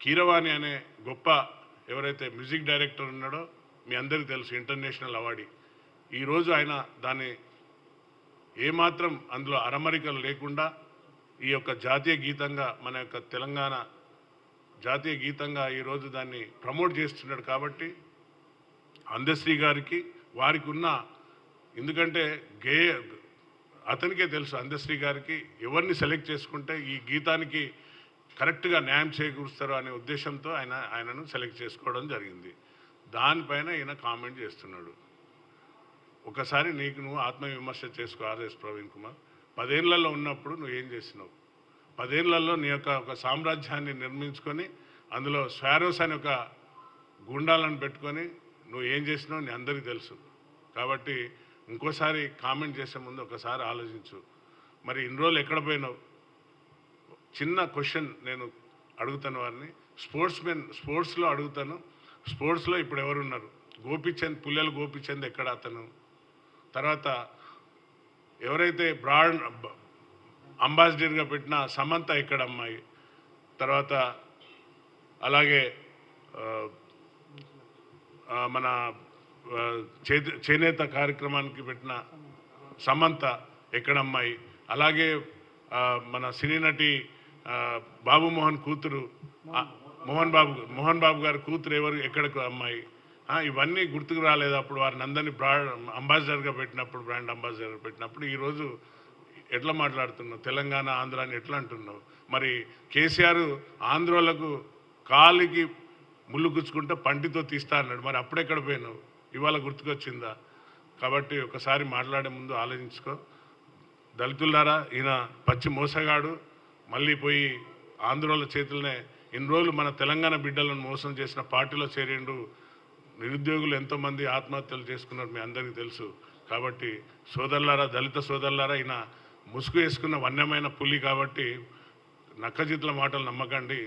కీరవాణి అనే గొప్ప ఎవరైతే మ్యూజిక్ డైరెక్టర్ ఉన్నాడో మీ అందరికీ తెలుసు, ఇంటర్నేషనల్ అవార్డీ. ఈరోజు ఆయన దాన్ని ఏమాత్రం అందులో అరమరికలు లేకుండా ఈ యొక్క జాతీయ గీతంగా, మన యొక్క తెలంగాణ జాతీయ గీతంగా ఈరోజు దాన్ని ప్రమోట్ చేస్తున్నాడు. కాబట్టి అందశ్రీ గారికి వారికి ఉన్న, ఎందుకంటే అతనికే తెలుసు అందశ్రీ గారికి ఎవరిని సెలెక్ట్ చేసుకుంటే ఈ గీతానికి కరెక్ట్గా న్యాయం చేకూరుస్తారు అనే ఉద్దేశంతో ఆయనను సెలెక్ట్ చేసుకోవడం జరిగింది. దానిపైన ఈయన కామెంట్ చేస్తున్నాడు. ఒకసారి నీకు నువ్వు ఆత్మవిమర్శ చేసుకో. ఆర్ఎస్ ప్రవీణ్ కుమార్, 10 ఏళ్లలో ఉన్నప్పుడు నువ్వు ఏం చేసినావు? 10 ఏళ్లలో నీ యొక్క ఒక సామ్రాజ్యాన్ని నిర్మించుకొని అందులో స్వారోస్ అనే ఒక గుండాలను పెట్టుకొని నువ్వు ఏం చేసినావు నీ అందరికీ తెలుసు. కాబట్టి ఇంకోసారి కామెంట్ చేసే ముందు ఒకసారి ఆలోచించు. మరి ఇన్ని రోజులు ఎక్కడ పోయినావు? చిన్న క్వశ్చన్ నేను అడుగుతాను వారిని, స్పోర్ట్స్లో అడుగుతాను. స్పోర్ట్స్లో ఇప్పుడు ఎవరున్నారు? గోపిచంద్, పుల్లెల గోపిచంద్ ఎక్కడ అతను? తర్వాత ఎవరైతే బ్రాండ్ అంబాసిడర్గా పెట్టిన సమంత ఎక్కడ అమ్మాయి? తర్వాత అలాగే మన చేనేత కార్యక్రమానికి పెట్టిన సమంత ఎక్కడ అమ్మాయి? అలాగే మన సినీ నటి బాబు మోహన్ కూతురు, మోహన్ బాబు గారి కూతురు ఎవరు, ఎక్కడకు అమ్మాయి? ఇవన్నీ గుర్తుకు రాలేదు అప్పుడు వారిని అందరినీ బ్రాండ్ అంబాసిడర్గా పెట్టినప్పుడు, బ్రాండ్ అంబాసిడర్గా పెట్టినప్పుడు. ఈరోజు ఎట్లా మాట్లాడుతున్నావు? తెలంగాణ ఆంధ్ర అని ఎట్లా అంటున్నావు? మరి కేసీఆర్ ఆంధ్రోలకు కాలికి ముళ్ళు గుచ్చుకుంటే పంటితో తీస్తా అన్నాడు. మరి అప్పుడెక్కడ పోయినావు? ఇవాళ గుర్తుకొచ్చిందా? కాబట్టి ఒకసారి మాట్లాడే ముందు ఆలోచించుకో. దళితులారా, ఈయన పచ్చి మోసగాడు. మళ్ళీ పోయి ఆంధ్రోల చేతులనే ఇన్ని రోజులు మన తెలంగాణ బిడ్డలను మోసం చేసిన పార్టీలో చేరిండు. నిరుద్యోగులు ఎంతోమంది ఆత్మహత్యలు చేసుకున్నారు, మీ అందరికీ తెలుసు. కాబట్టి సోదరులారా, దళిత సోదరులారా, ఈయన ముసుగు వేసుకున్న వన్యమైన పులి. కాబట్టి నక్కజిత్తుల మాటలు నమ్మకండి.